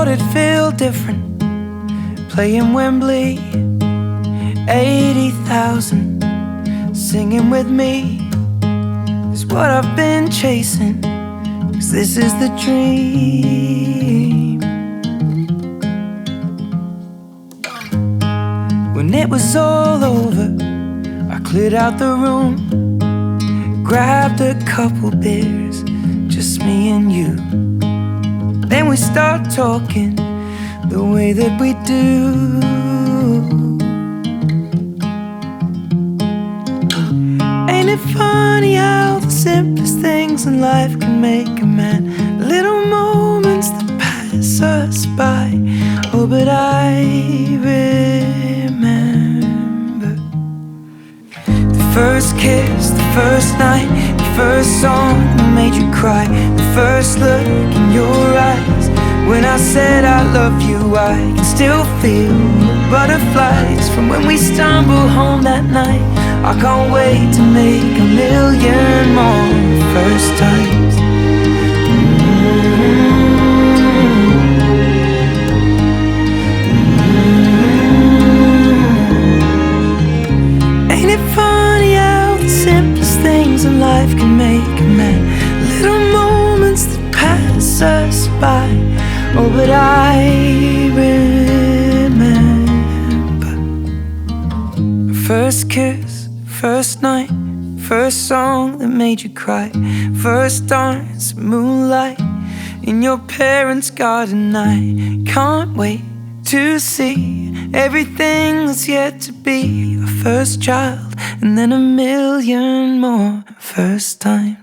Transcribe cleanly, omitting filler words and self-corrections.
it'd feel different playing Wembley. 80,000 singing with me is what I've been chasing, 'cause this is the dream. When it was all over, I cleared out the room, grabbed a couple beers, just me and you. Then we start talking the way that we do. Ain't it funny how the simplest things in life can make a man? Little moments that pass us by. Oh, but I remember the first kiss, the first night, the first song that made you cry, the first look in your eyes. When I said I love you, I can still feel the butterflies from when we stumbled home that night. I can't wait to make a million more first times. Ain't it funny how the simplest things in life can make a man? Little moments that pass us by. Oh, but I remember first kiss, first night, first song that made you cry, first dance, moonlight in your parents' garden. I can't wait to see everything that's yet to be. Your first child, and then a million more first times.